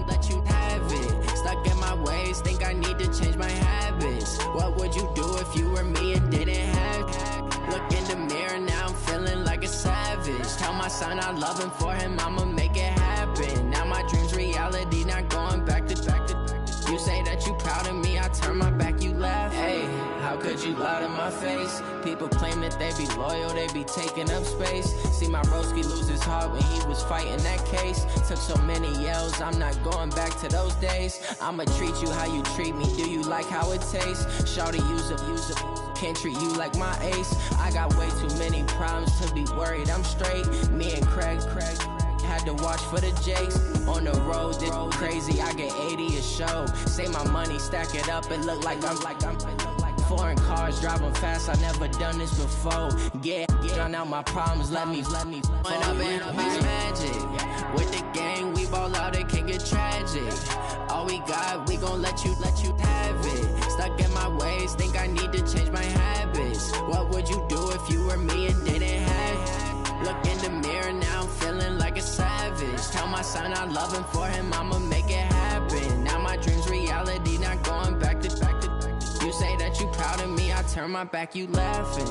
let you have it. Stuck in my ways, think I need to change my habits. What would you do if you were me and didn't have it? Look in the mirror, now I'm feeling like a savage. Tell my son I love him, for him I'ma make it happen. Now my dream's reality, not going back to. You say that you proud of me, I turn my back, you laugh. Hey, how could you lie to my face? People claim that they be loyal, they be taking up space. See my broski lose his heart when he was fighting that case. Took so many yells, I'm not going back to those days. I'ma treat you how you treat me, do you like how it tastes? Shawty, use a can't treat you like my ace. I got way too many problems to be worried, I'm straight. Me and Craig had to watch for the Jakes. On the road, it's crazy, I get 80 a show. Say my money, stack it up, it look like I'm foreign cars, driving fast, I never done this before. Yeah, drown out my problems, let me When up and magic. With the gang, we ball out, it can get tragic. All we got, we gon' let you have it. Stuck in my ways, think I need to change my habits. What would you do if you were me and didn't have it? Look in the mirror, now I'm feeling like a savage. Tell my son I love him, for him I'ma make it happen. Now my dream's reality, not going back to. You say that you proud of me, I turn my back, you laughing.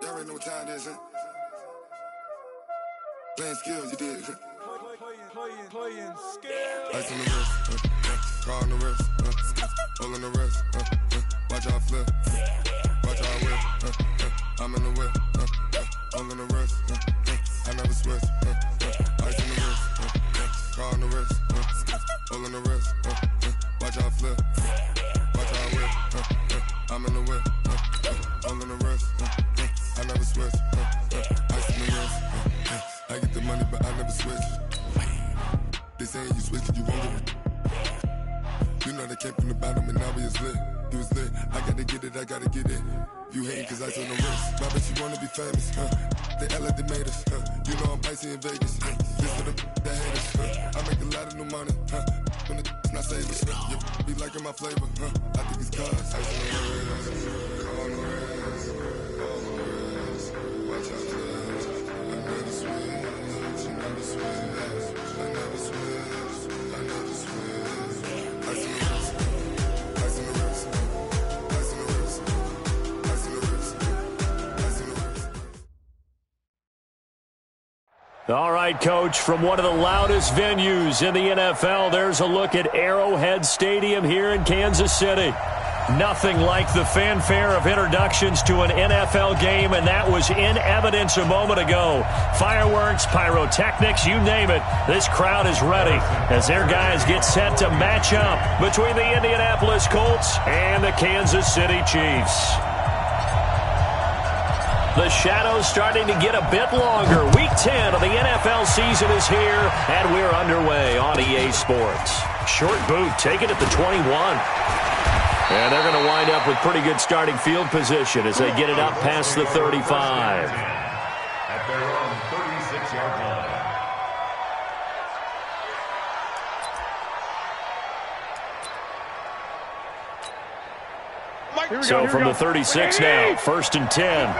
Y'all already know what time it is, huh? Playing skills, you did. Playing skills. Ice on the wrist, car on the wrist, all on the wrist, watch out flip, watch out whip, I'm in the whip, all on the wrist, I never switch, ice on the wrist, car on the wrist, all on the wrist, watch out flip, watch out whip, I'm in the whip, all on the wrist, I never switch, ice on the wrist, I get the money but I never switch. They saying you switch and you won't get it. You know they came from the bottom and now we is lit. You was lit, I gotta get it, I gotta get it. You hating cause ice on the wrist. Why bet you wanna be famous, They act like they made us, You know I'm icy in Vegas, This for the that hate us, I make a lot of new money, When it's not savers, You be liking my flavor, I think it's cause ice on the wrist, on the wrist, on the wrist. Watch out for this, I never switch, I never switch, I never switch, I never switch. Ice on the wrist, ice on the wrist, ice on the wrist, ice on the wrist, ice on the wrist. All right, Coach, from one of the loudest venues in the NFL, there's a look at Arrowhead Stadium here in Kansas City. Nothing like the fanfare of introductions to an NFL game, and that was in evidence a moment ago. Fireworks, pyrotechnics, you name it. This crowd is ready as their guys get set to match up between the Indianapolis Colts and the Kansas City Chiefs. The shadow's starting to get a bit longer. Week 10 of the NFL season is here, and we're underway on EA Sports. Short boot, taken at the 21. And they're going to wind up with pretty good starting field position as they get it up past the 35. At their own 36-yard line. So from the 36 now, 1st and 10.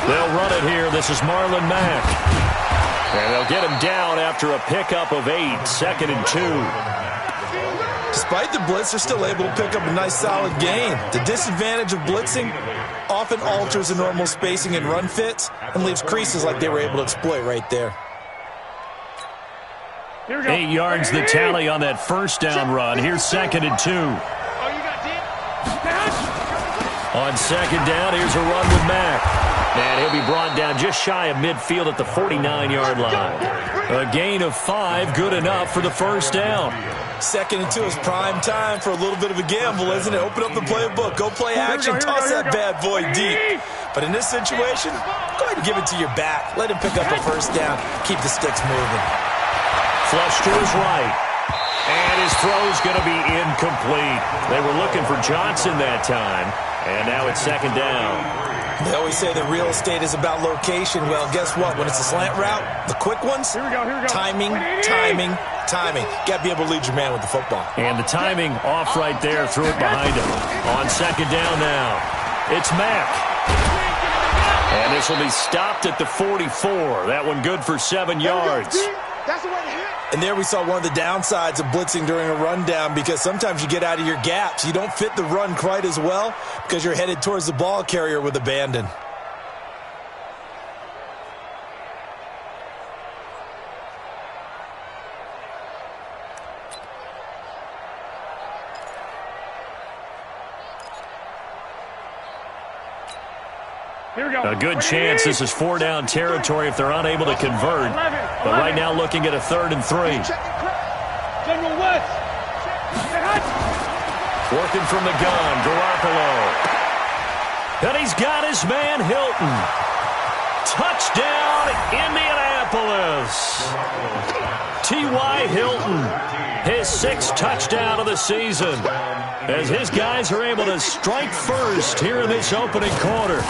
They'll run it here. This is Marlon Mack. And they'll get him down after a pickup of 8, 2nd and 2. Despite the blitz, they're still able to pick up a nice solid gain. The disadvantage of blitzing often alters the normal spacing and run fits and leaves creases like they were able to exploit right there. 8 yards the tally on that first down run. Here's 2nd and 2. On 2nd down, here's a run with Mack. And he'll be brought down just shy of midfield at the 49-yard line. A gain of 5, good enough for the first down. 2nd and 2 is prime time for a little bit of a gamble, isn't it? Open up the playbook, go play action, toss that bad boy deep. But in this situation, go ahead and give it to your back. Let him pick up a first down, keep the sticks moving. Flush to his right. And his throw's going to be incomplete. They were looking for Johnson that time, and now it's second down. They always say that real estate is about location. Well, guess what? When it's a slant route, the quick ones, timing. Got to be able to lead your man with the football. And the timing off right there, threw it behind him. On second down now, it's Mack. And this will be stopped at the 44. That one good for 7 yards. And there we saw one of the downsides of blitzing during a rundown, because sometimes you get out of your gaps. You don't fit the run quite as well because you're headed towards the ball carrier with abandon. A good chance this is 4-down territory if they're unable to convert. But right now looking at a 3rd and 3. Working from the gun, Garoppolo. And he's got his man Hilton. Touchdown, Indianapolis. T.Y. Hilton, his 6th touchdown of the season, as his guys are able to strike first here in this opening quarter.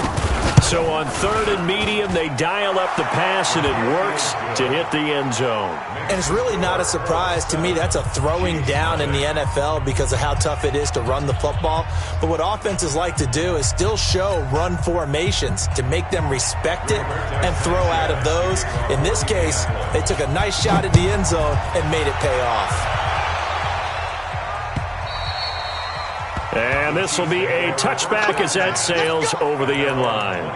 So on 3rd and medium, they dial up the pass, and it works to hit the end zone. And it's really not a surprise to me. That's a throwing down in the NFL because of how tough it is to run the football. But what offenses like to do is still show run formations to make them respect it and throw out of those. In this case, they took a nice shot at the end zone and made it pay off. And this will be a touchback as that sails over the end line.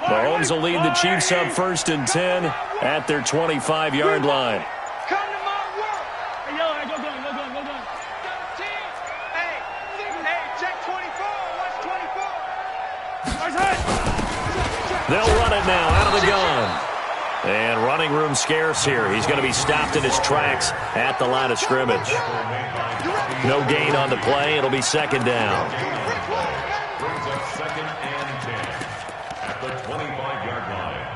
Mahomes will lead the Chiefs up 1st and 10 at their 25-yard line. Come to my work. Hey, yo, go gun. Hey, check 24. Watch 24. They'll run it now out of the gun. And running room scarce here. He's going to be stopped in his tracks at the line of scrimmage. No gain on the play. It'll be second down. Brings up 2nd and 10 at the 25-yard line.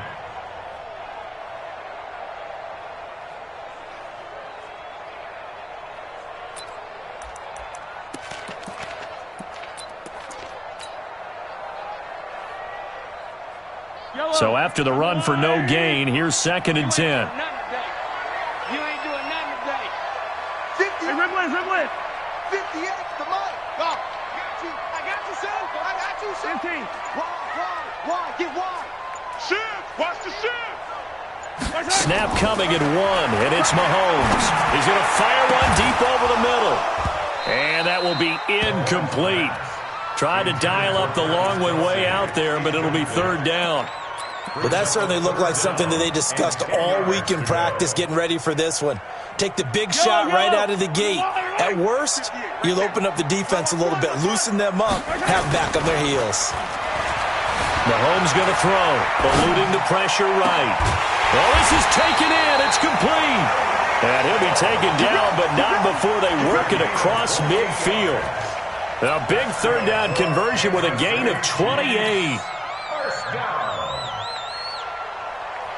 So after the run for no gain, here's 2nd and 10. You ain't doing nothing today. 50. Hey, Ripley. 58 to Mike. Go. I got you, son. 15. Wide. Get wide. Shift. Watch the shift. Snap coming at 1, and it's Mahomes. He's going to fire one deep over the middle. And that will be incomplete. Tried to dial up the long one way out there, but it'll be 3rd down. Well, that certainly looked like something that they discussed all week in practice getting ready for this one. Take the big shot right out of the gate. At worst, you'll open up the defense a little bit, loosen them up, have them back on their heels. Mahomes going to throw, eluding the pressure right. Well, this is taken in. It's complete. And he'll be taken down, but not before they work it across midfield. A big 3rd down conversion with a gain of 28. First down.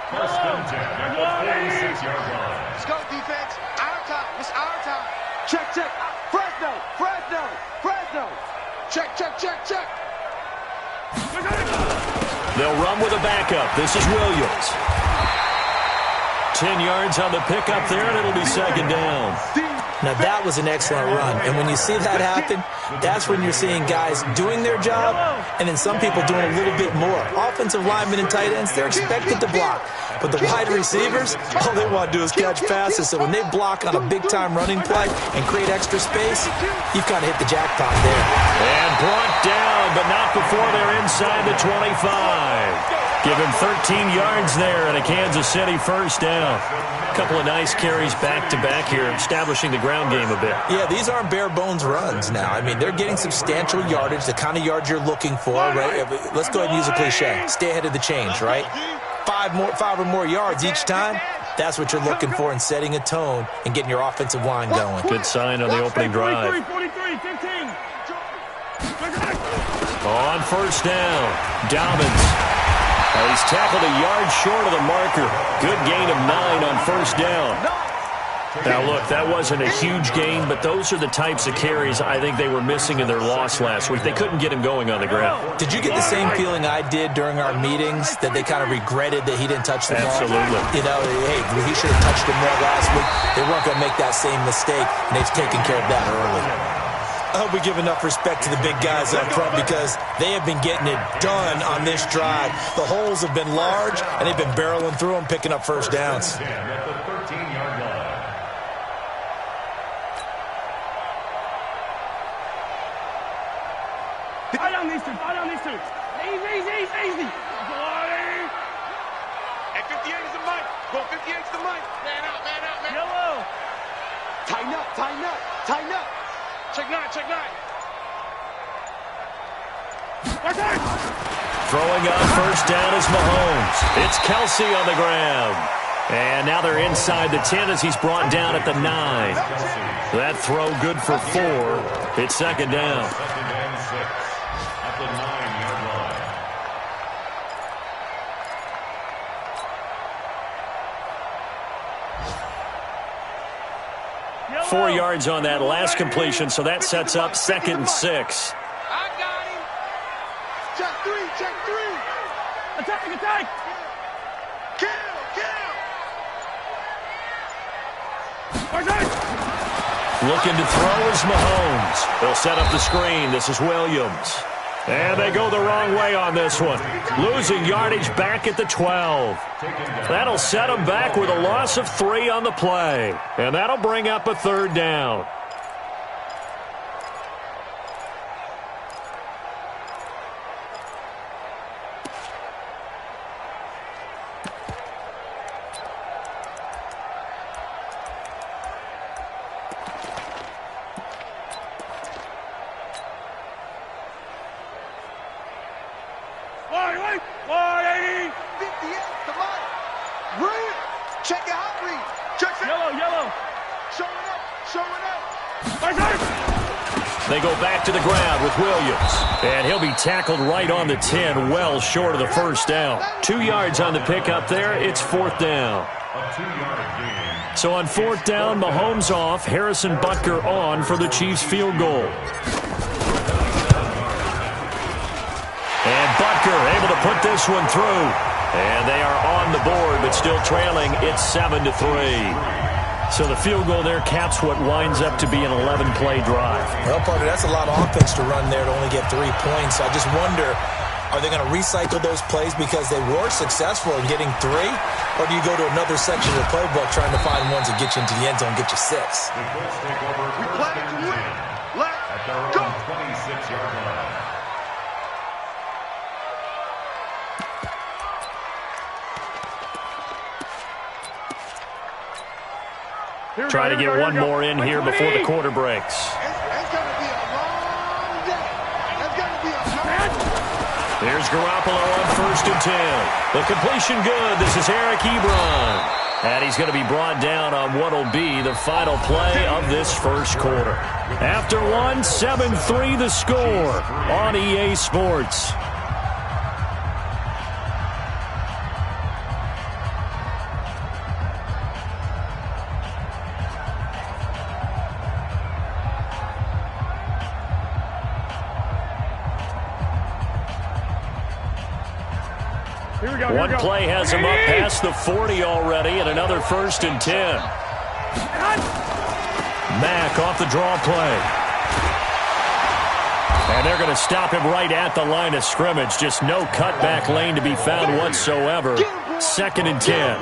1st and 10 at the 46-yard line. Let's go, defense. Our time. It's our time. Check. Fresno. Check. They'll run with a backup. This is Williams. 10 yards on the pickup there, and it'll be 2nd down. Now, that was an excellent run. And when you see that happen, that's when you're seeing guys doing their job and then some people doing a little bit more. Offensive linemen and tight ends, they're expected to block. But the wide receivers, all they want to do is catch passes. So when they block on a big-time running play and create extra space, you've kind of hit the jackpot there. And brought down, but not before they're inside the 25. Give him 13 yards there and a Kansas City first down. A couple of nice carries back-to-back here, establishing the ground game a bit. Yeah, these aren't bare-bones runs now. I mean, they're getting substantial yardage, the kind of yards you're looking for, right? Let's go ahead and use a cliche. Stay ahead of the change, right? Five or more yards each time. That's what you're looking for in setting a tone and getting your offensive line going. Good sign on the opening drive. 43, 15. On first down, Dobbins. He's tackled a yard short of the marker. Good gain of 9 on first down. Now, look, that wasn't a huge gain, but those are the types of carries I think they were missing in their loss last week. They couldn't get him going on the ground. Did you get the same feeling I did during our meetings, that they kind of regretted that he didn't touch the ball? Absolutely. You know, hey, he should have touched him more last week. They weren't going to make that same mistake, and they've taken care of that early. I hope we give enough respect to the big guys up front because they have been getting it done on this drive. The holes have been large, and they've been barreling through them, picking up first downs. Fight on these two. Easy. At 58 is the mic. Go 58 is the mic. Man out. Yellow. Tighten up. Check nine. Throwing on first down is Mahomes. It's Kelsey on the ground. And now they're inside the 10 as he's brought down at the 9. That throw good for 4. It's second down. Second and 6 at the 9-yard line. 4 yards on that last completion, so that sets up second and 6. I got him. Check 3. Attack. Kill. Looking to throw is Mahomes. They'll set up the screen. This is Williams. And they go the wrong way on this one. Losing yardage back at the 12. That'll set them back with a loss of 3 on the play. And that'll bring up a third down. They go back to the ground with Williams. And he'll be tackled right on the 10, well short of the first down. 2 yards on the pickup there. It's fourth down. A 2-yard gain. So on fourth down, Mahomes off, Harrison Butker on for the Chiefs field goal. And Butker able to put this one through. And they are on the board, but still trailing. It's 7-3. So the field goal there caps what winds up to be an 11-play drive. Well, partner, that's a lot of offense to run there to only get 3 points. I just wonder, are they going to recycle those plays because they were successful in getting 3? Or do you go to another section of the playbook trying to find ones that get you into the end zone and get you 6? The Colts take over first and 10 at their own 26-yard line. Try to get one more in here before the quarter breaks. It's going to be a long day. It's going to be a long day. Here's Garoppolo on first and 10. The completion good. This is Eric Ebron. And he's going to be brought down on what will be the final play of this first quarter. After 7-3 the score on EA Sports. One play has him up past the 40 already, and another first and 10. Mack off the draw play. And they're going to stop him right at the line of scrimmage. Just no cutback lane to be found whatsoever. Second and 10.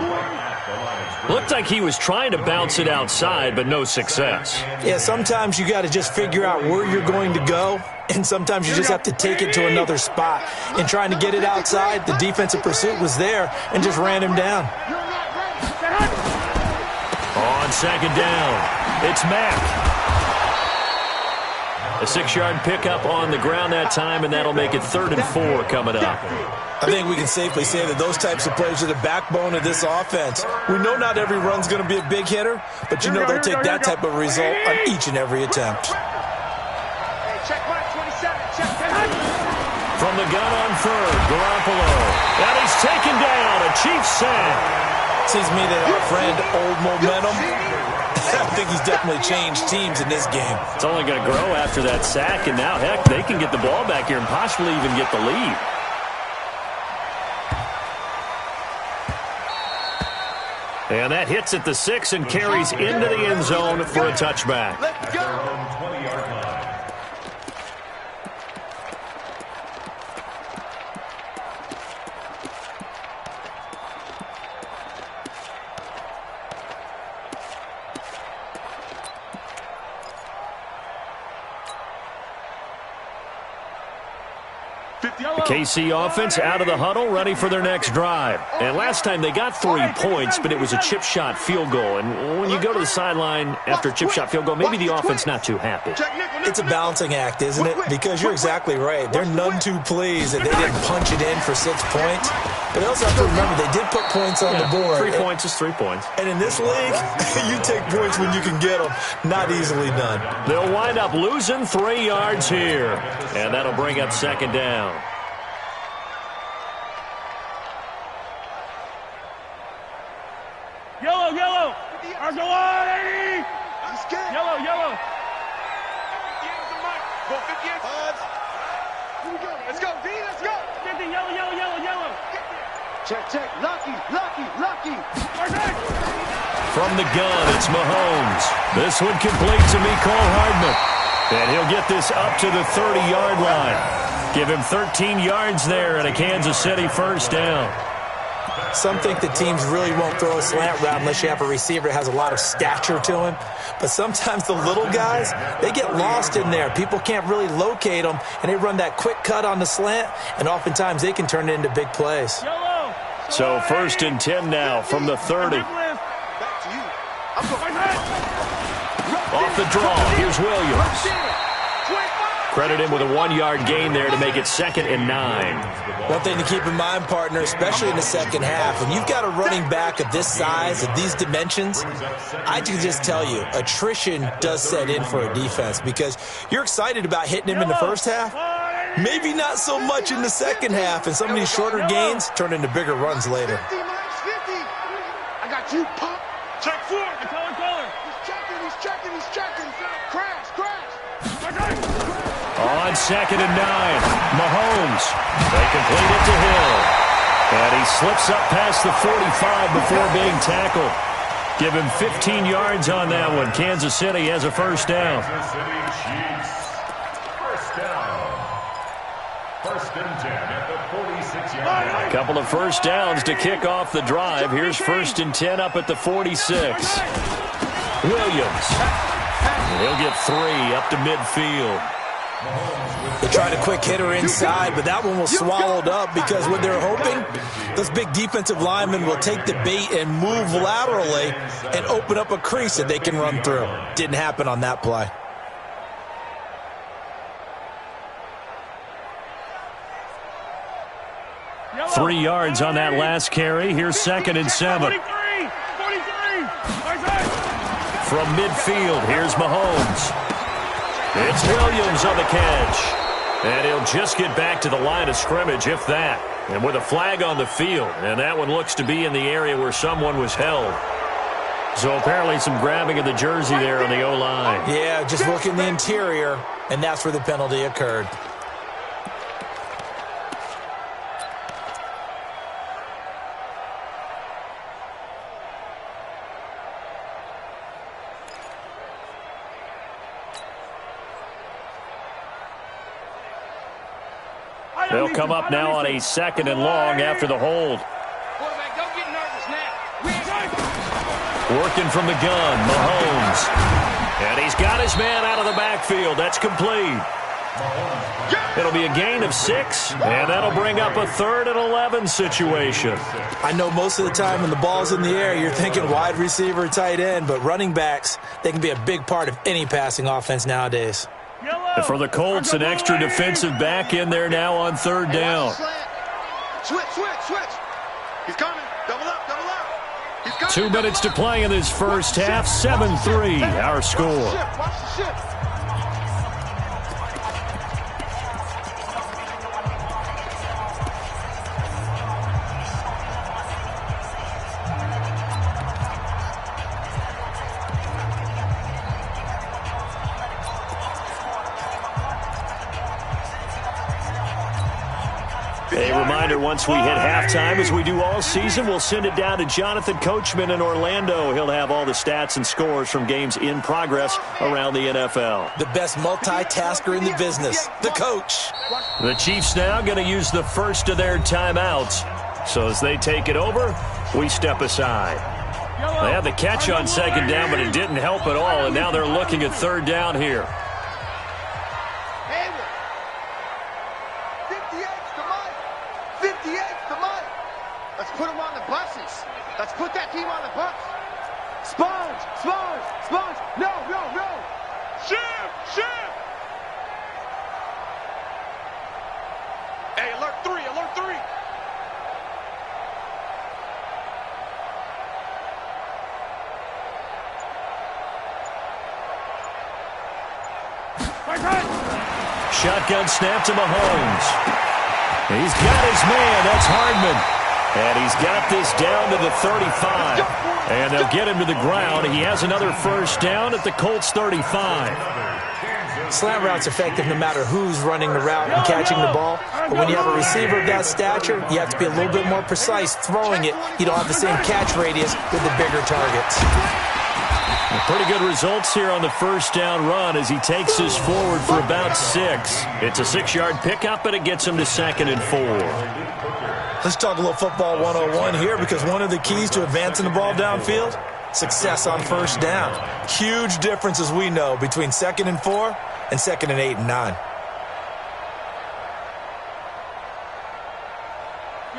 Looked like he was trying to bounce it outside, but no success. Yeah, sometimes you got to just figure out where you're going to go, and sometimes you just have to take it to another spot. In trying to get it outside, the defensive pursuit was there and just ran him down. On second down, it's Mack. A 6-yard pickup on the ground that time, and that'll make it 3rd and 4 coming up. I think we can safely say that those types of plays are the backbone of this offense. We know not every run's going to be a big hitter, but you know they'll take that type of result on each and every attempt. From the gun on 3rd, Garoppolo. And he's taken down, a Chiefs sack. Seems to me that our friend Old Momentum, I think he's definitely changed teams in this game. It's only going to grow after that sack, and now, heck, they can get the ball back here and possibly even get the lead. And that hits at the 6 and carries into the end zone for a touchback. Let's go. 20-yard line. The KC offense out of the huddle, ready for their next drive. And last time they got 3 points, but it was a chip shot field goal. And when you go to the sideline after a chip shot field goal, maybe the offense not too happy. It's a balancing act, isn't it? Because you're exactly right. They're none too pleased that they didn't punch it in for 6 points. But they also have to remember they did put points on the board. 3 points is 3 points. And in this league, you take points when you can get them. Not easily done. They'll wind up losing 3 yards here. And that'll bring up second down. Yellow, yellow. Argo on, 80. Yellow, yellow. Go 58. Let's go, D, let's go. 50, yellow, yellow, yellow, yellow. Check, check. Lucky, lucky, lucky. From the gun, it's Mahomes. This one complete to Mecole Hardman. And he'll get this up to the 30-yard line. Give him 13 yards there and a Kansas City first down. Some think the teams really won't throw a slant route unless you have a receiver that has a lot of stature to him. But sometimes the little guys, they get lost in there. People can't really locate them, and they run that quick cut on the slant, and oftentimes they can turn it into big plays. So 1st and 10 now from the 30. Off the draw, here's Williams. Credit him with a 1-yard gain there to make it 2nd and 9. One thing to keep in mind, partner, especially in the second half, when you've got a running back of this size, of these dimensions, I can just tell you, attrition does set in for a defense because you're excited about hitting him in the first half, maybe not so much in the second half, and some of these shorter gains turn into bigger runs later. 50, I got you, pop. Check 4. He's checking. Crash. On 2nd and 9, Mahomes. They complete it to Hill. And he slips up past the 45 before being tackled. Give him 15 yards on that one. Kansas City has a first down. Kansas City Chiefs. First down. 1st and 10 at the 46-yard line. A couple of first downs to kick off the drive. Here's 1st and 10 up at the 46. Williams. He'll get 3 up to midfield. They tried a quick hitter inside, but that one was swallowed up because what they're hoping, those big defensive linemen will take the bait and move laterally and open up a crease that they can run through. Didn't happen on that play. Yellow. 3 yards on that last carry. Here's 2nd and 7. 43. From midfield, here's Mahomes. It's Williams on the catch. And he'll just get back to the line of scrimmage, if that. And with a flag on the field. And that one looks to be in the area where someone was held. So apparently some grabbing of the jersey there on the O-line. Yeah, just look in the interior, and that's where the penalty occurred. They'll come up now on a 2nd and long after the hold. Quarterback, don't get nervous now. Working from the gun, Mahomes. And he's got his man out of the backfield. That's complete. It'll be a gain of 6, and that'll bring up a 3rd and 11 situation. I know most of the time when the ball's in the air, you're thinking wide receiver, tight end, but running backs, they can be a big part of any passing offense nowadays. And for the Colts, an extra defensive back in there now on 3rd down. Switch. He's coming. Double up. He's coming. 2 minutes to play in this first half. 7-3, our score. Watch the shift. A reminder, once we hit halftime, as we do all season, we'll send it down to Jonathan Coachman in Orlando. He'll have all the stats and scores from games in progress around the NFL. The best multitasker in the business, the coach. The Chiefs now going to use the first of their timeouts. So as they take it over, we step aside. They had the catch on 2nd down, but it didn't help at all, and now they're looking at 3rd down here. 58's the money. Let's put them on the buses. Let's put that team on the bus. Sponge. No. Shift. Hey, alert 3. Shotgun snap to Mahomes. He's got his man. That's Hardman. And he's got this down to the 35. And they'll get him to the ground. He has another first down at the Colts 35. Slant route's effective no matter who's running the route and catching the ball. But when you have a receiver of that stature, you have to be a little bit more precise throwing it. You don't have the same catch radius with the bigger targets. Pretty good results here on the first down run as he takes this forward for about 6. It's a 6-yard pickup, and it gets him to 2nd and 4. Let's talk a little football 101 here, because one of the keys to advancing the ball downfield, success on first down. Huge difference, as we know, between 2nd and 4 and 2nd and 8 and 9.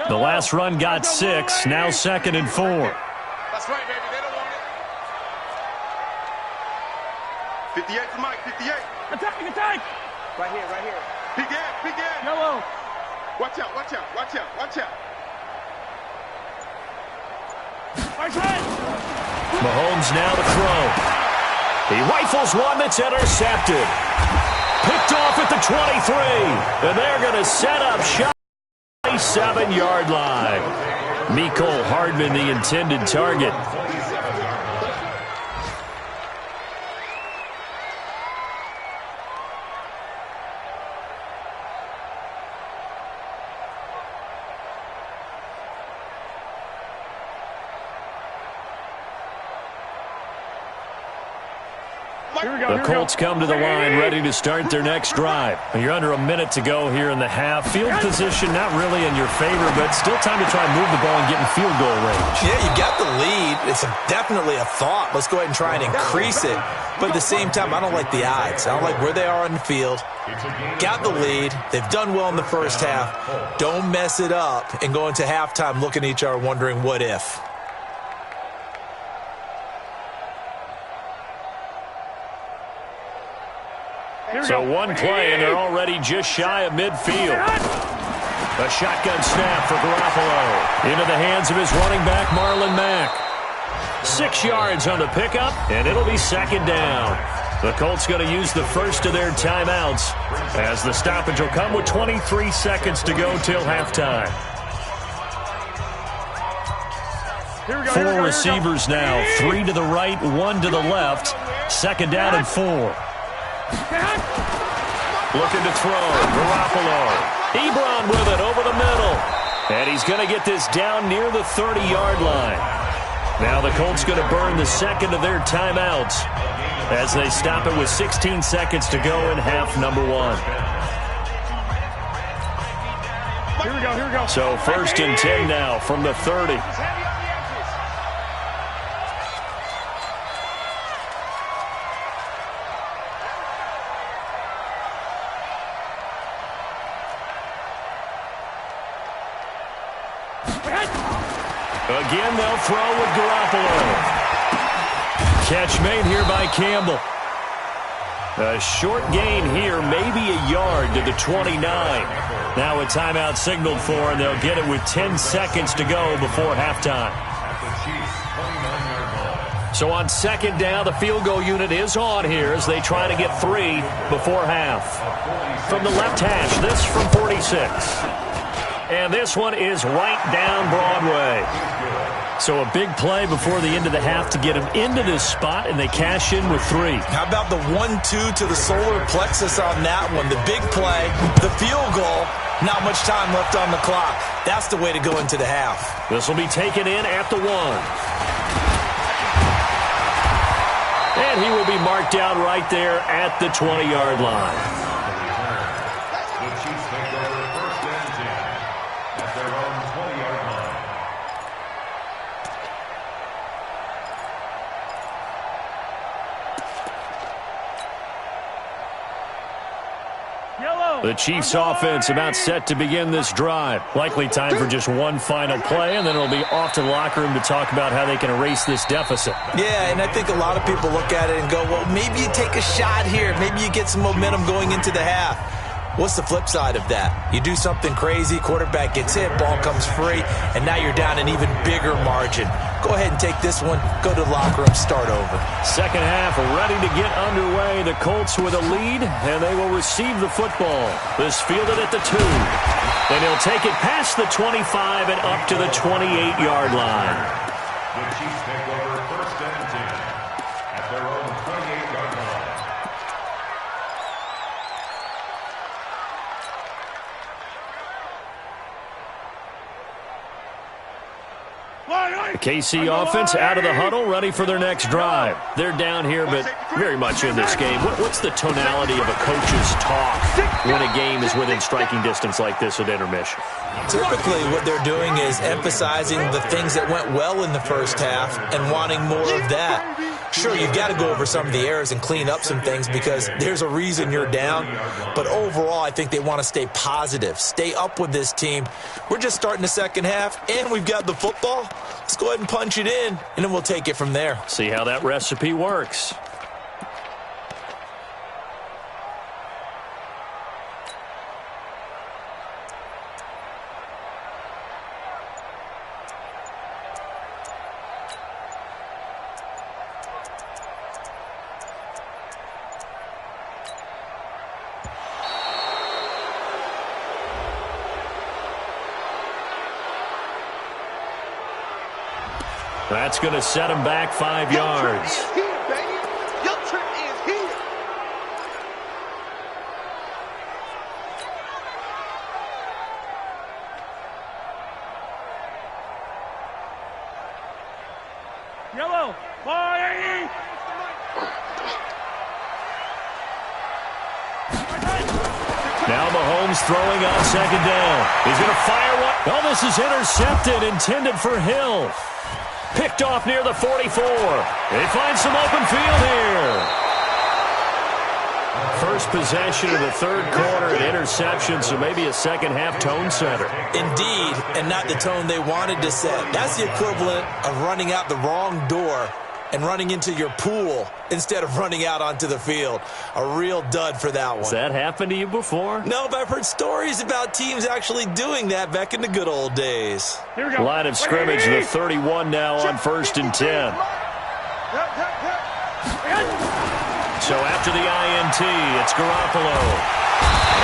The last run got 6, now 2nd and 4. That's right, baby. They don't want it. 58 for Mike, 58. Attack! Right here. Peek in. Yellow. Watch out. Mahomes now to throw. He rifles one that's intercepted. Picked off at the 23. And they're going to set up shot at the 7-yard line. Mecole Hardman, the intended target. The Colts come to the line ready to start their next drive. You're under a minute to go here in the half. Field position not really in your favor, but still time to try and move the ball and get in field goal range. Yeah, you got the lead. It's definitely a thought. Let's go ahead and try and increase it. But at the same time, I don't like the odds. I don't like where they are on the field. Got the lead. They've done well in the first half. Don't mess it up and go into halftime looking at each other wondering what if. So one play, and they're already just shy of midfield. A shotgun snap for Garoppolo. Into the hands of his running back, Marlon Mack. 6 yards on the pickup, and it'll be 2nd down. The Colts going to use the first of their timeouts as the stoppage will come with 23 seconds to go till halftime. 4 receivers now, 3 to the right, 1 to the left. 2nd down and 4. Looking to throw, Garoppolo. Ebron with it over the middle. And he's going to get this down near the 30-yard line. Now the Colts going to burn the second of their timeouts as they stop it with 16 seconds to go in half number 1. Here we go. So 1st and 10 now from the 30. Again, they'll throw with Garoppolo. Catch made here by Campbell. A short gain here, maybe a yard to the 29. Now a timeout signaled for, and they'll get it with 10 seconds to go before halftime. So on second down, the field goal unit is on here as they try to get 3 before half. From the left hash, this from 46. And this one is right down Broadway. So a big play before the end of the half to get them into this spot, and they cash in with 3. How about the 1-2 to the solar plexus on that one? The big play, the field goal, not much time left on the clock. That's the way to go into the half. This will be taken in at the 1. And he will be marked down right there at the 20-yard line. The Chiefs take over 1st and 10 at their own 20-yard line. The Chiefs offense about set to begin this drive. Likely time for just one final play, and then it'll be off to the locker room to talk about how they can erase this deficit. Yeah, and I think a lot of people look at it and go, well, maybe you take a shot here. Maybe you get some momentum going into the half. What's the flip side of that? You do something crazy, quarterback gets hit, ball comes free, and now you're down an even bigger margin. Go ahead and take this one, go to the locker room, start over. Second half ready to get underway. The Colts with a lead, and they will receive the football. This fielded at the 2. Then he'll take it past the 25 and up to the 28-yard line. The Chiefs take over 1st and 10 at their own 28-yard line. The KC offense out of the huddle, ready for their next drive. They're down here, but very much in this game. What's the tonality of a coach's talk when a game is within striking distance like this at intermission? Typically, what they're doing is emphasizing the things that went well in the first half and wanting more of that. Sure, you've got to go over some of the errors and clean up some things because there's a reason you're down. But overall, I think they want to stay positive, stay up with this team. We're just starting the second half, and we've got the football. Let's go ahead and punch it in, and then we'll take it from there. See how that recipe works. That's going to set him back 5 yards. Your trick is here. Yellow. Bye. Now Mahomes throwing on second down. He's going to fire one. Oh, this is intercepted, intended for Hill. Picked off near the 44. They find some open field here. First possession of the third quarter, an interception, so maybe a second-half tone setter. Indeed, and not the tone they wanted to set. That's the equivalent of running out the wrong door and running into your pool instead of running out onto the field. A real dud for that one. Has that happened to you before? No, but I've heard stories about teams actually doing that back in the good old days. Here we go. Line of scrimmage, the 31 now on 1st and 10. So after the INT, it's Garoppolo.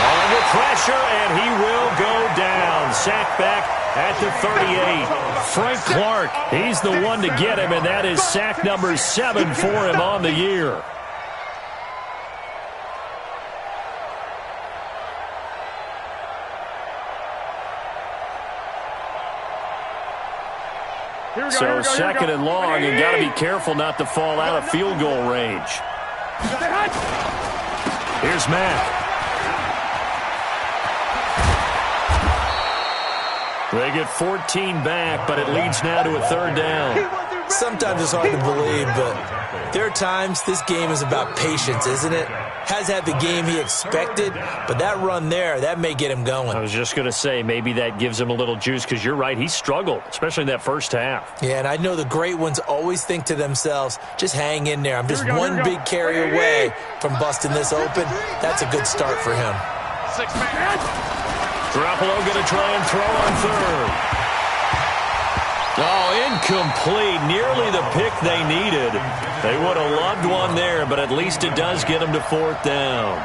Under pressure, and he will go down. Sacked back at the 38. Frank Clark, he's the one to get him, and that is sack number 7 for him on the year. So second and long, and got to be careful not to fall out of field goal range. Here's Mack. They get 14 back, but it leads now to a third down. Sometimes it's hard to believe, but There are times this game is about patience, isn't it? Has had the game he expected, but that run there, that may get him going. I was just going to say maybe that gives him a little juice because you're right, he struggled, especially in that first half. Yeah, and I know the great ones always think to themselves, just hang in there. I'm just one big carry away from busting this open. That's a good start for him. Garoppolo going to try and throw on third. Oh, incomplete. Nearly the pick they needed. They would have loved one there, but at least it does get them to fourth down.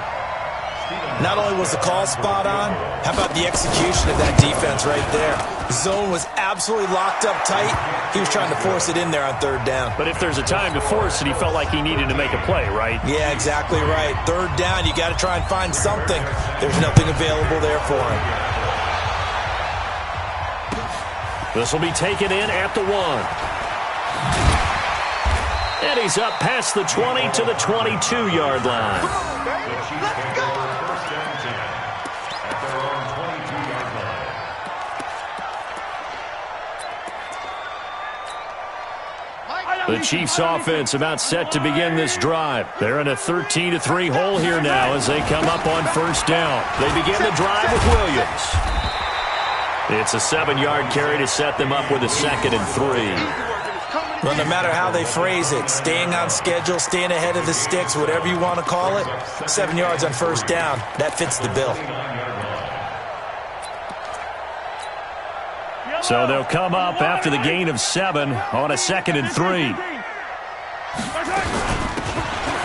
Not only was the call spot on, how about the execution of that defense right there? The zone was absolutely locked up tight. He was trying to force it in there on third down. But if there's a time to force it, he felt like he needed to make a play, right? Yeah, exactly right. Third down, you got to try and find something. There's nothing available there for him. This will be taken in at the 1. And he's up past the 20 to the 22-yard line. Let's go! First and 10 at their own 22-yard line. The Chiefs offense about set to begin this drive. They're in a 13-3 hole here now as they come up on first down. They begin the drive with Williams. It's a 7-yard carry to set them up with a 2nd and 3. Well, no matter how they phrase it, staying on schedule, staying ahead of the sticks, whatever you want to call it, 7 yards on first down, that fits the bill. So they'll come up after the gain of 7 on a 2nd and 3.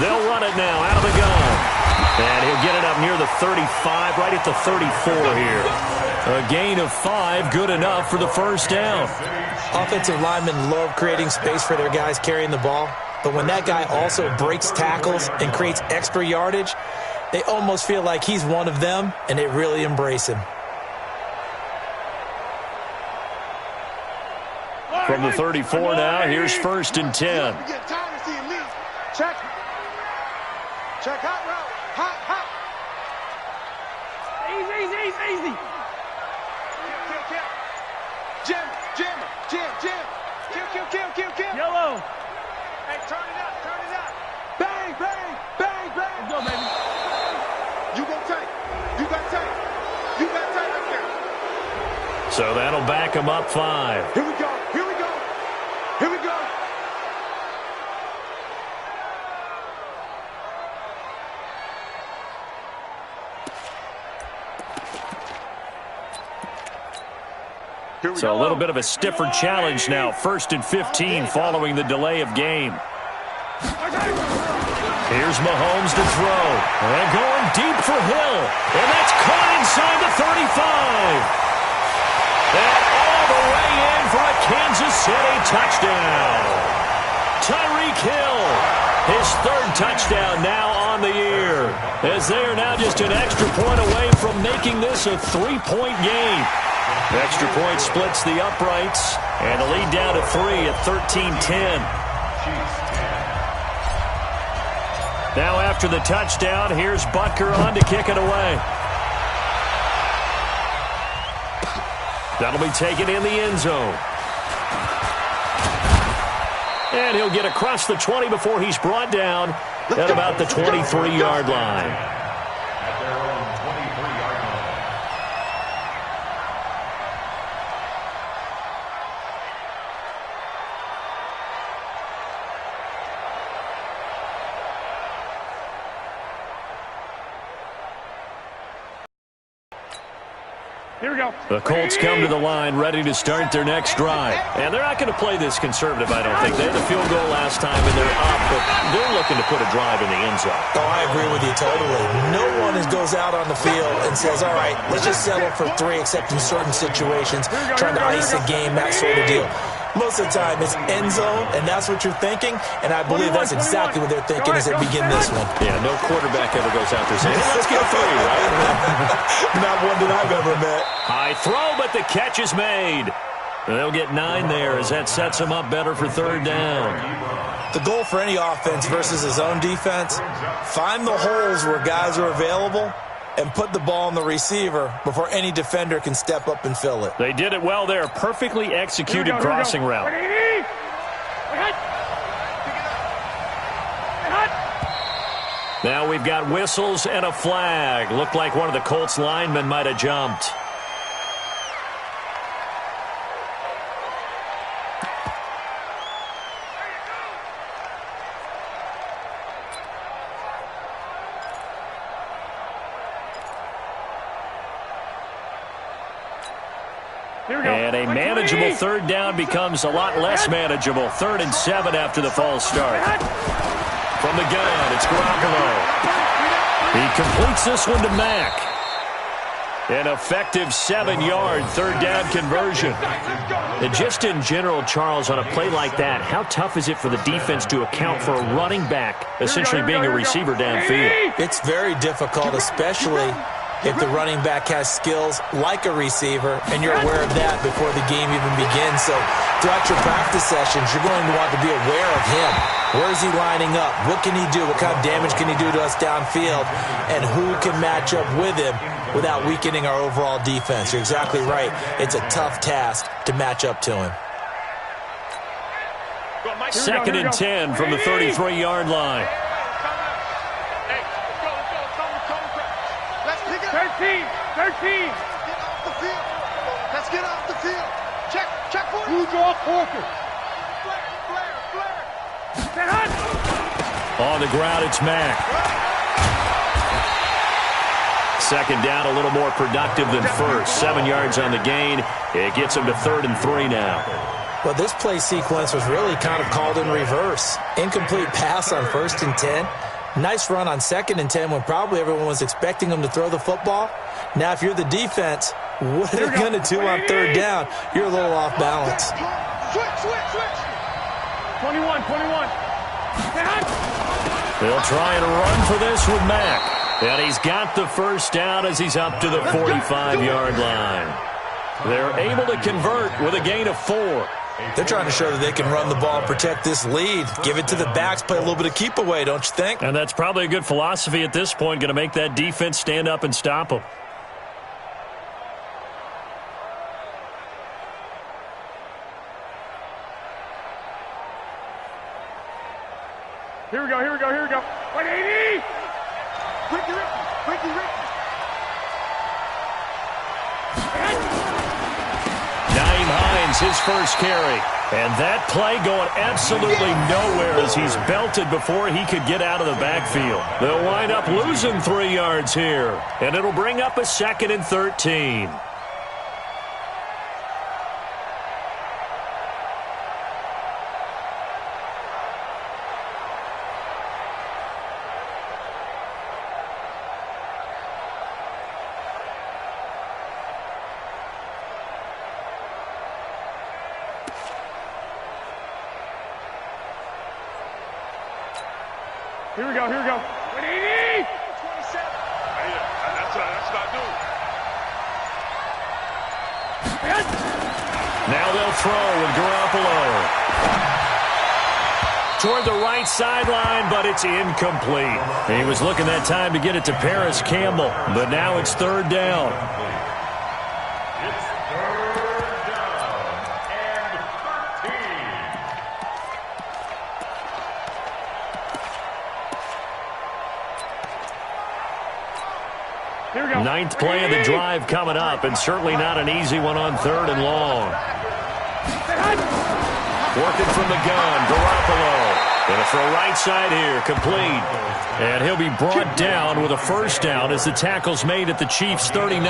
They'll run it now out of the gun. And he'll get it up near the 35, right at the 34 here. A gain of 5, good enough for the first down. Offensive linemen love creating space for their guys carrying the ball, but when that guy also breaks tackles and creates extra yardage, they almost feel like he's one of them, and they really embrace him. From the 34 now, here's 1st and 10. Check. Check hot route. Hot. Easy. Jim. Kill. Yellow. Hey, turn it up. Bang. Let's go, baby. You got tight up there. So that'll back him up 5. Here we go. So a little bit of a stiffer challenge now. 1st and 15 following the delay of game. Here's Mahomes to throw. And going deep for Hill. And that's caught inside the 35. And all the way in for a Kansas City touchdown. Tyreek Hill, his 3rd touchdown now on the year. As they are now just an extra point away from making this a 3-point game. Extra point splits the uprights, and the lead down to 3 at 13-10. Now after the touchdown, here's Butker on to kick it away. That'll be taken in the end zone. And he'll get across the 20 before he's brought down at about the 23-yard line. Here we go. The Colts come to the line ready to start their next drive. And they're not going to play this conservative, I don't think. They had a field goal last time, and they're up, but they're looking to put a drive in the end zone. Oh, I agree with you totally. No one goes out on the field and says, all right, let's just settle for 3, except in certain situations, trying to ice a game, that sort of deal. Most of the time, it's end zone, and that's what you're thinking, and I believe that's exactly what they're thinking as they begin this one. Yeah, no quarterback ever goes out there saying, hey, let's get 3, right? Not one that I've ever met. High throw, but the catch is made. They'll get 9 there as that sets them up better for 3rd down. The goal for any offense versus his own defense, find the holes where guys are available and put the ball on the receiver before any defender can step up and fill it. They did it well there. Perfectly executed crossing route. Now we've got whistles and a flag. Looked like one of the Colts linemen might have jumped. And a manageable third down becomes a lot less manageable. 3rd and 7 after the false start. From the gun, it's Garoppolo. He completes this one to Mack. An effective 7-yard third down conversion. And just in general, Charles, on a play like that, how tough is it for the defense to account for a running back essentially being a receiver downfield? It's very difficult, especially if the running back has skills like a receiver, and you're aware of that before the game even begins. So throughout your practice sessions, you're going to want to be aware of him. Where is he lining up? What can he do? What kind of damage can he do to us downfield? And who can match up with him without weakening our overall defense? You're exactly right. It's a tough task to match up to him. 2nd and 10 from the 33-yard line. 13. Get off the field. Let's get off the field. Check for it. Who's off Porter? Flare. On the ground, it's Mack. 2nd down, a little more productive than first. 7 yards on the gain. It gets him to 3rd and 3 now. Well, this play sequence was really kind of called in reverse. Incomplete pass on 1st and 10. Nice run on 2nd and 10 when probably everyone was expecting him to throw the football. Now, if you're the defense, what are they going to do on 3rd down? You're a little off balance. Switch. 21. They'll try and run for this with Mack. And he's got the first down as he's up to the 45-yard line. They're able to convert with a gain of 4. They're trying to show that they can run the ball and protect this lead. Give it to the backs, play a little bit of keep away, don't you think? And that's probably a good philosophy at this point, going to make that defense stand up and stop them. Here we go. 180. Ricky. His first carry. And that play going absolutely nowhere as he's belted before he could get out of the backfield. They'll wind up losing 3 yards here. And it'll bring up a 2nd and 13. Here we go. 180. 27. That's not doing. Now they'll throw with Garoppolo. Toward the right sideline, but it's incomplete. He was looking that time to get it to Paris Campbell, but now it's 3rd down. It's 3rd down and 13. Here we go. 9th play of the drive coming up, and certainly not an easy one on 3rd and long. Working from the gun, Garoppolo. Gonna throw right side here, complete. And he'll be brought down with a first down as the tackle's made at the Chiefs' 39.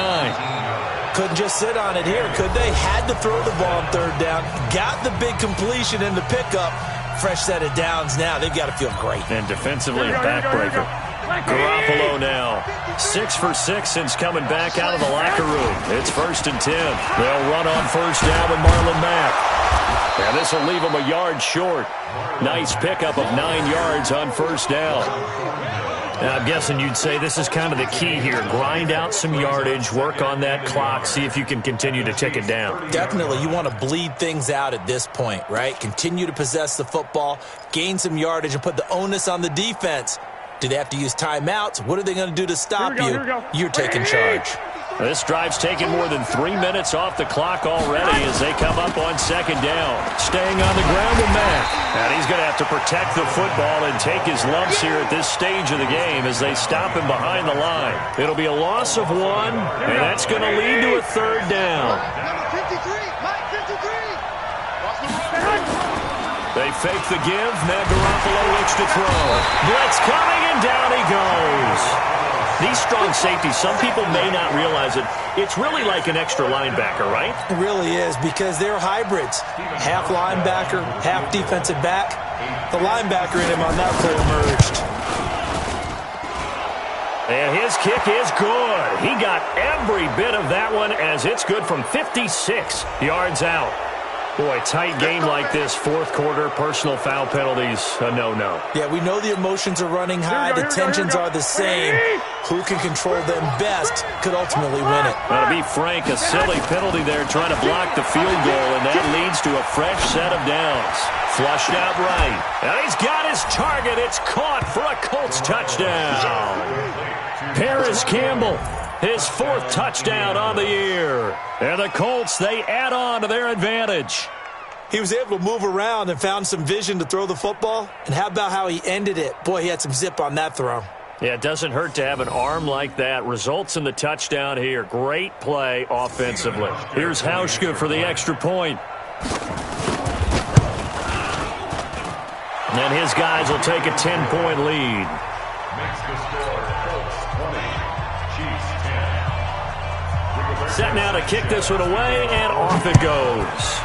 Couldn't just sit on it here, could they? Had to throw the ball on 3rd down. Got the big completion in the pickup. Fresh set of downs now. They've got to feel great. And defensively, a backbreaker. Garoppolo now, 6 for 6 since coming back out of the locker room. It's 1st and 10. They'll run on first down with Marlon Mack. And this will leave them a yard short. Nice pickup of 9 yards on first down. Now, I'm guessing you'd say this is kind of the key here. Grind out some yardage, work on that clock, see if you can continue to tick it down. Definitely. You want to bleed things out at this point, right? Continue to possess the football, gain some yardage, and put the onus on the defense. Do they have to use timeouts? What are they going to do to stop you? Here we go. You're taking charge. This drive's taken more than 3 minutes off the clock already as they come up on second down. Staying on the ground with Matt. And he's going to have to protect the football and take his lumps here at this stage of the game as they stop him behind the line. It'll be a loss of 1, and that's going to lead to a third down. Number 53, Mike 53. They fake the give. Matt Garoppolo looks to throw. Blitz coming, and down he goes. These strong safeties, some people may not realize it. It's really like an extra linebacker, right? It really is, because they're hybrids. Half linebacker, half defensive back. The linebacker in him on that play emerged. And his kick is good. He got every bit of that one as it's good from 56 yards out. Boy, tight game like this, fourth quarter, personal foul penalties, a no-no. Yeah, we know the emotions are running high, the tensions are the same. Who can control them best could ultimately win it. Now, to be frank, a silly penalty there trying to block the field goal, and that leads to a fresh set of downs. Flushed out right. And he's got his target. It's caught for a Colts touchdown. Paris Campbell, his 4th touchdown on the year. And the Colts, they add on to their advantage. He was able to move around and found some vision to throw the football. And how about how he ended it? Boy, he had some zip on that throw. Yeah, it doesn't hurt to have an arm like that. Results in the touchdown here. Great play offensively. Here's Hauschka for the extra point. And then his guys will take a 10-point lead. Makes the score Colts 20, Chiefs 10. Set now to kick this one away, and off it goes.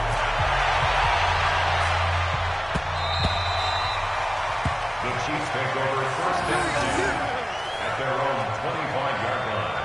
The Chiefs take over 1st and 10 at their own 25-yard line.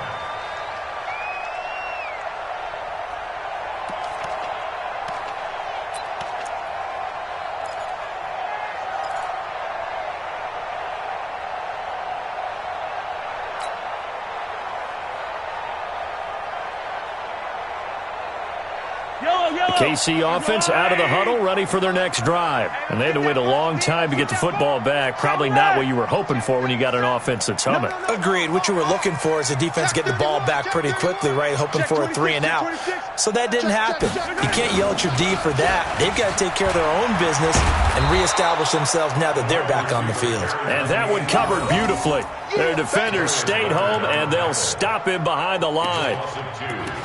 The KC offense out of the huddle, ready for their next drive. And they had to wait a long time to get the football back. Probably not what you were hoping for when you got an offense that's humming. Agreed. What you were looking for is the defense getting the ball back pretty quickly, right? Hoping for a 3 and out. So that didn't happen. You can't yell at your D for that. They've got to take care of their own business and reestablish themselves now that they're back on the field. And that one covered beautifully. Their defenders stayed home, and they'll stop him behind the line.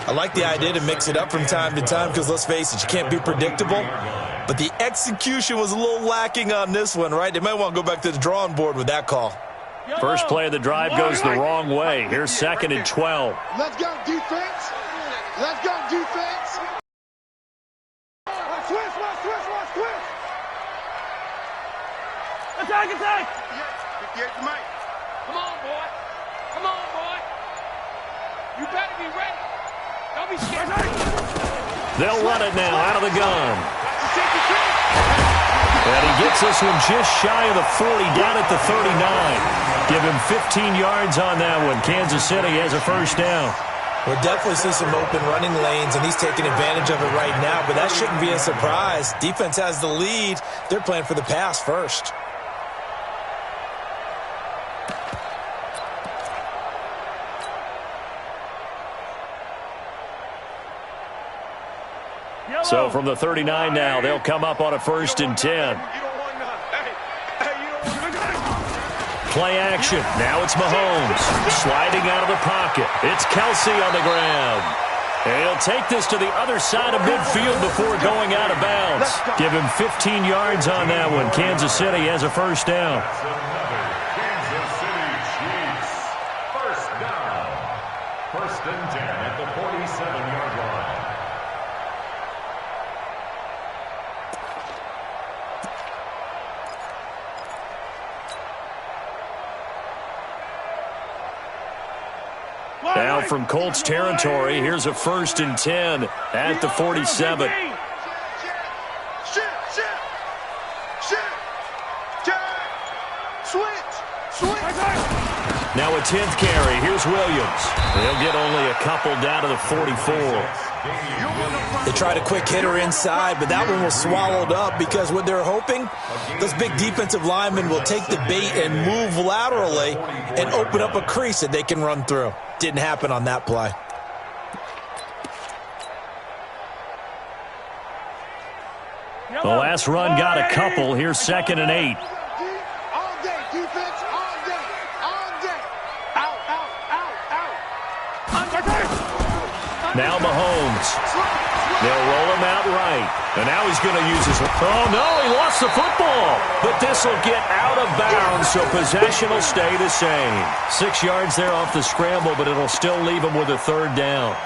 I like the idea to mix it up from time to time because, let's face it, you can't be predictable. But the execution was a little lacking on this one, right? They might want to go back to the drawing board with that call. First play of the drive goes the wrong way. Here's 2nd and 12. Let's go, defense. Let's go, defense. Twist. Attack. 58 to Mike. Come on, boy. You better be ready. Don't be scared. They'll run it now out of the gun. And he gets this one just shy of the 40, down at the 39. Give him 15 yards on that one. Kansas City has a first down. We'll definitely see some open running lanes, and he's taking advantage of it right now, but that shouldn't be a surprise. Defense has the lead. They're playing for the pass first. So from the 39 now, they'll come up on a 1st and 10. Play action. Now it's Mahomes. Sliding out of the pocket. It's Kelsey on the ground. And he'll take this to the other side of midfield before going out of bounds. Give him 15 yards on that one. Kansas City has a first down. Kansas City Chiefs. First down. 1st and 10 at the 47-yard line. Now from Colts territory, here's a 1st and 10 at the 47. Now a 10th carry. Here's Williams. They'll get only a couple down to the 44. They tried a quick hitter inside, but that one was swallowed up because what they're hoping, those big defensive linemen will take the bait and move laterally and open up a crease that they can run through. Didn't happen on that play. The last run got a couple. Here's 2nd and 8. All day, defense, all day, all day. Out, out, out, out. Now Mahomes. They'll roll him out right. And now he's going to use his... Oh, no, he lost the football. But this will get out of bounds, so possession will stay the same. 6 yards there off the scramble, but it'll still leave him with a 3rd down.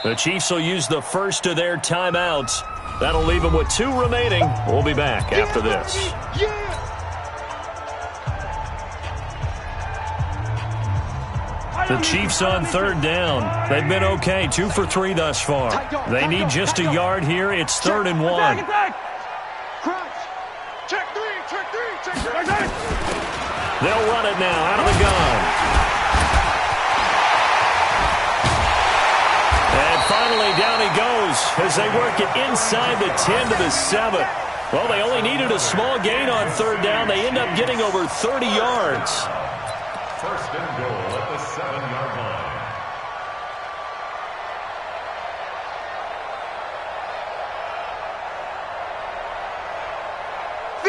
The Chiefs will use the first of their timeouts. That'll leave them with 2 remaining. We'll be back after this. The Chiefs on 3rd down. They've been okay, 2 for 3 thus far. They need just a yard here. It's 3rd and 1. They'll run it now out of the gun. And finally down he goes as they work it inside the 10 to the 7. Well, they only needed a small gain on 3rd down. They end up getting over 30 yards. 1st and goal at the 7-yard line.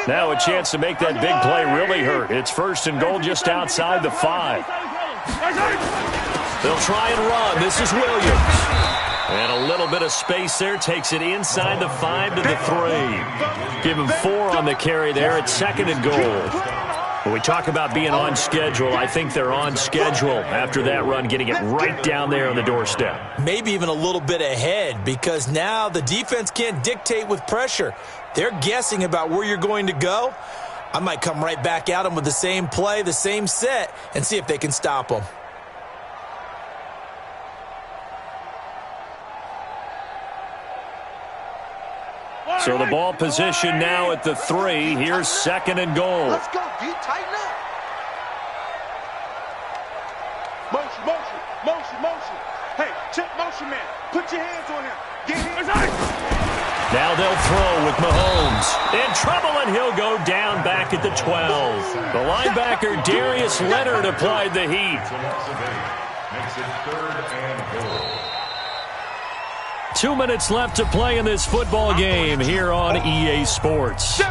Now a chance to make that big play really hurt. It's 1st and goal just outside the 5. They'll try and run. This is Williams. And a little bit of space there. Takes it inside the 5 to the 3. Give him 4 on the carry there. It's 2nd and goal. When we talk about being on schedule, I think they're on schedule after that run, getting it right down there on the doorstep. Maybe even a little bit ahead, because now the defense can't dictate with pressure. They're guessing about where you're going to go. I might come right back at them with the same play, the same set, and see if they can stop them. So the ball position now at the 3. Here's 2nd and goal. Let's go, D. Tighten up. Motion, motion, motion, motion. Hey, check motion, man. Put your hands on him. Get him. Now they'll throw with Mahomes. In trouble, and he'll go down back at the 12. The linebacker, Darius Leonard, applied the heat. Makes it 3rd and goal. 2 minutes left to play in this football game here on EA Sports.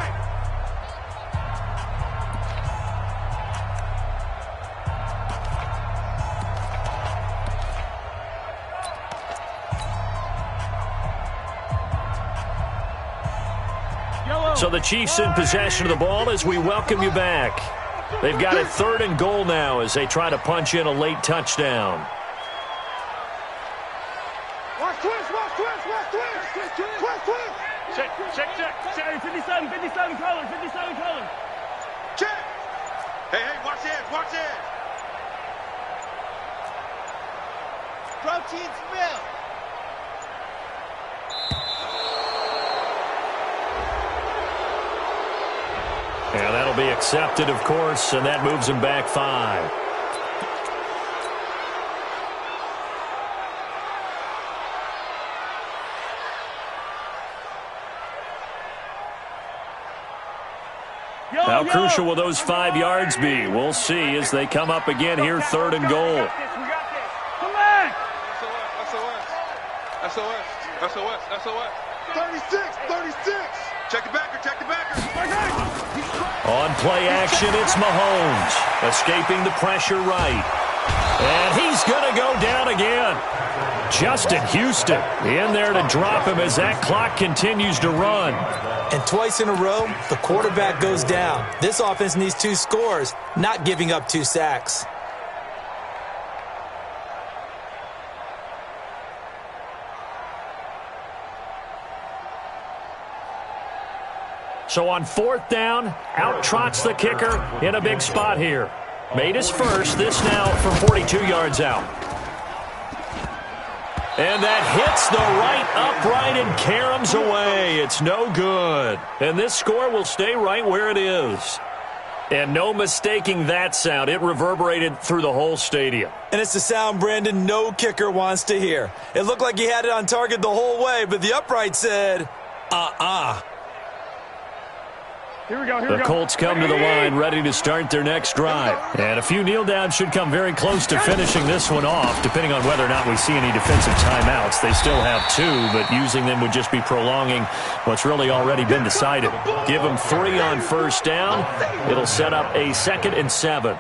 So the Chiefs in possession of the ball as we welcome you back. They've got a 3rd and goal now as they try to punch in a late touchdown. Check. 57 colors. Check. Hey, watch this, watch this. Protein spill. And that'll be accepted, of course, and that moves him back 5. How crucial will those 5 yards be? We'll see as they come up again here, 3rd and goal. Come back! SOS. 36. Check the backer. On play action, it's Mahomes. Escaping the pressure right. And he's going to go down again. Justin Houston in there to drop him as that clock continues to run. And twice in a row, the quarterback goes down. This offense needs 2 scores, not giving up 2 sacks. So on 4th down, out trots the kicker in a big spot here. Made his first, this now from 42 yards out. And that hits the right upright and caroms away. It's no good. And this score will stay right where it is. And no mistaking that sound. It reverberated through the whole stadium. And it's the sound, Brandon, no kicker wants to hear. It looked like he had it on target the whole way, but the upright said, The Colts come to the line ready to start their next drive. And a few kneel downs should come very close to finishing this one off, depending on whether or not we see any defensive timeouts. They still have 2, but using them would just be prolonging what's really already been decided. Give them 3 on first down. It'll set up a 2nd and 7.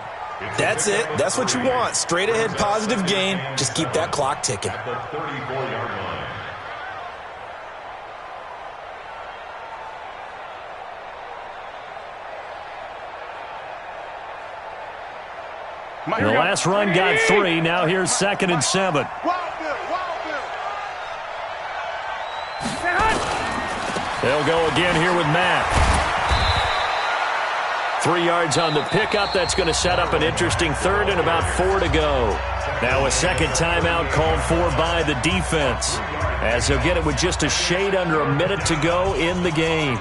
That's it. That's what you want. Straight ahead, positive gain. Just keep that clock ticking. The 34-yard line. The last run got 3. Now here's 2nd and 7. They'll go again here with Matt. 3 yards on the pickup. That's going to set up an interesting 3rd and about 4 to go. Now a second timeout called for by the defense, as they'll get it with just a shade under a minute to go in the game.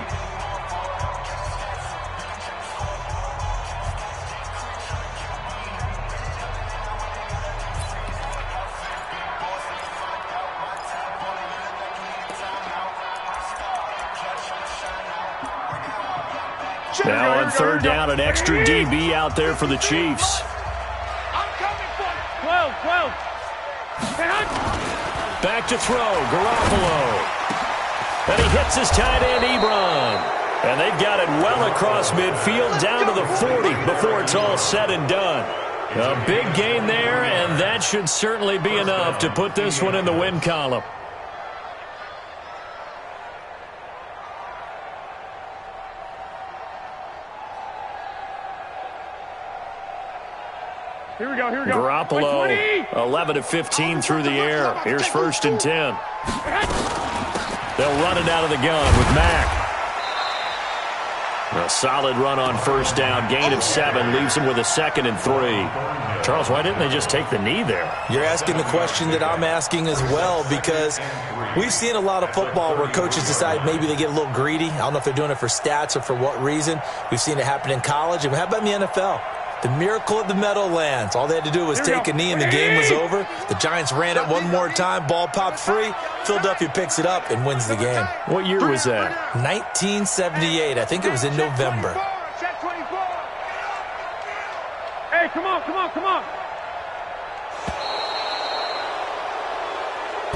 Now on 3rd down, an extra DB out there for the Chiefs. Back to throw, Garoppolo. And he hits his tight end, Ebron. And they've got it well across midfield, down to the 40 before it's all said and done. A big gain there, and that should certainly be enough to put this one in the win column. Here we go. Garoppolo, 11 of 15 through the air. Here's 1st and 10. They'll run it out of the gun with Mack. A solid run on 1st down. Gain of 7 leaves them with a 2nd and 3. Charles, why didn't they just take the knee there? You're asking the question that I'm asking as well, because we've seen a lot of football where coaches decide maybe they get a little greedy. I don't know if they're doing it for stats or for what reason. We've seen it happen in college. And how about in the NFL? The miracle of the Meadowlands. All they had to do was take a knee and the game was over. The Giants ran it one more time. Ball popped free. Philadelphia picks it up and wins the game. What year was that? 1978. I think it was in November. Hey, come on.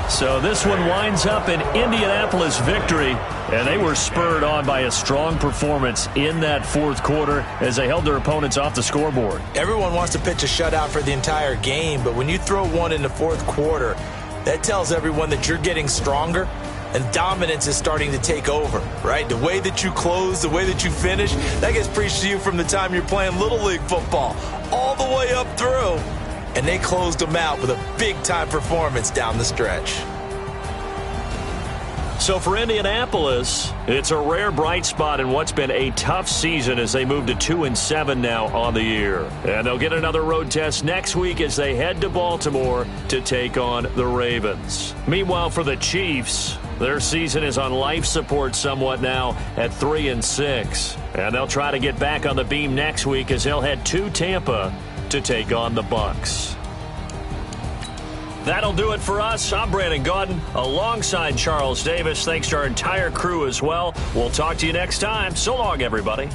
So this one winds up an Indianapolis victory, and they were spurred on by a strong performance in that 4th quarter as they held their opponents off the scoreboard. Everyone wants to pitch a shutout for the entire game, but when you throw one in the 4th quarter, that tells everyone that you're getting stronger and dominance is starting to take over, right? The way that you close, the way that you finish, that gets preached to you from the time you're playing Little League football all the way up through. And they closed them out with a big-time performance down the stretch. So for Indianapolis, it's a rare bright spot in what's been a tough season as they move to 2-7 now on the year. And they'll get another road test next week as they head to Baltimore to take on the Ravens. Meanwhile, for the Chiefs, their season is on life support somewhat now at 3-6. And they'll try to get back on the beam next week as they'll head to Tampa to take on the Bucs. That'll do it for us. I'm Brandon Gaudin alongside Charles Davis. Thanks to our entire crew as well. We'll talk to you next time. So long, everybody.